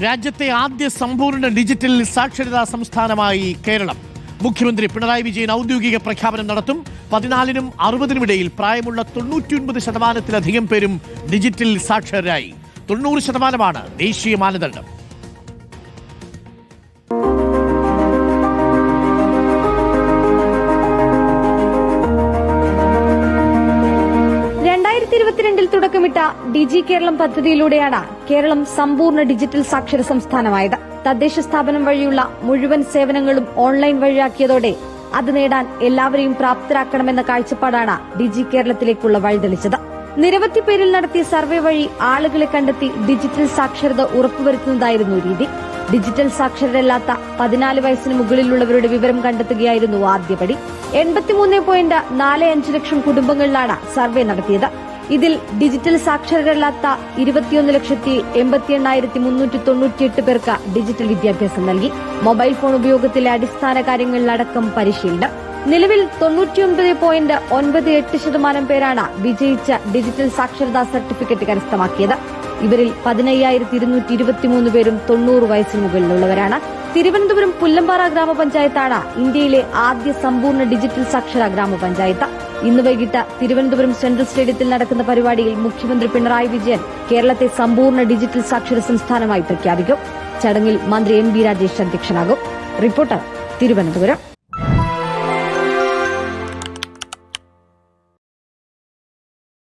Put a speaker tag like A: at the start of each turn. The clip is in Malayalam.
A: രാജ്യത്തെ ആദ്യ സമ്പൂർണ്ണ ഡിജിറ്റൽ സാക്ഷരതാ സംസ്ഥാനമായി കേരളം. മുഖ്യമന്ത്രി പിണറായി വിജയൻ ഔദ്യോഗിക പ്രഖ്യാപനം നടത്തും. 14-നും 60-നും ഇടയിൽ പ്രായമുള്ള 99% പേരും ഡിജിറ്റൽ സാക്ഷരരായി. 90% ദേശീയ മാനദണ്ഡം.
B: തുടക്കമിട്ട ഡിജി കേരളം പദ്ധതിയിലൂടെയാണ് കേരളം സമ്പൂർണ്ണ ഡിജിറ്റൽ സാക്ഷര സംസ്ഥാനമായത്. തദ്ദേശ സ്ഥാപനം വഴിയുള്ള മുഴുവൻ സേവനങ്ങളും ഓൺലൈൻ വഴിയാക്കിയതോടെ അത് നേടാൻ എല്ലാവരെയും പ്രാപ്തരാക്കണമെന്ന കാഴ്ചപ്പാടാണ് ഡിജി കേരളത്തിലേക്കുള്ള വഴിതെളിച്ചത്. നിരവധി പേരിൽ നടത്തിയ സർവേ വഴി ആളുകളെ കണ്ടെത്തി ഡിജിറ്റൽ സാക്ഷരത ഉറപ്പുവരുത്തുന്നതായിരുന്നു രീതി. ഡിജിറ്റൽ സാക്ഷരരല്ലാത്ത 14 വയസ്സിന് മുകളിലുള്ളവരുടെ വിവരം കണ്ടെത്തുകയായിരുന്നു ആദ്യപടി. 83.45 ലക്ഷം കുടുംബങ്ങളിലാണ് സർവേ നടത്തിയത്. ഇതിൽ ഡിജിറ്റൽ സാക്ഷരരല്ലാത്ത 21,88,398 പേർക്ക് ഡിജിറ്റൽ വിദ്യാഭ്യാസം നൽകി. മൊബൈൽ ഫോൺ ഉപയോഗത്തിലെ അടിസ്ഥാന കാര്യങ്ങളിലടക്കം പരിശീലനം. നിലവിൽ 99.98% പേരാണ് വിജയിച്ച ഡിജിറ്റൽ സാക്ഷരതാ സർട്ടിഫിക്കറ്റ് കരസ്ഥമാക്കിയത്. ഇവരിൽ 15,223 പേരും 90 വയസ്സിന് മുകളിലുള്ളവരാണ്. തിരുവനന്തപുരം പുല്ലമ്പാറ ഗ്രാമപഞ്ചായത്താണ് ഇന്ത്യയിലെ ആദ്യ സമ്പൂർണ്ണ ഡിജിറ്റൽ സാക്ഷര ഗ്രാമപഞ്ചായത്ത്. ഇന്ന് വൈകിട്ട് തിരുവനന്തപുരം സെൻട്രൽ സ്റ്റേഡിയത്തിൽ നടക്കുന്ന പരിപാടിയിൽ മുഖ്യമന്ത്രി പിണറായി വിജയൻ കേരളത്തെ സമ്പൂർണ്ണ ഡിജിറ്റൽ സാക്ഷര സംസ്ഥാനമായി പ്രഖ്യാപിക്കും. ചടങ്ങിൽ മന്ത്രി എം ബി രാജേഷ് അധ്യക്ഷനാകും. റിപ്പോർട്ടർ, തിരുവനന്തപുരം.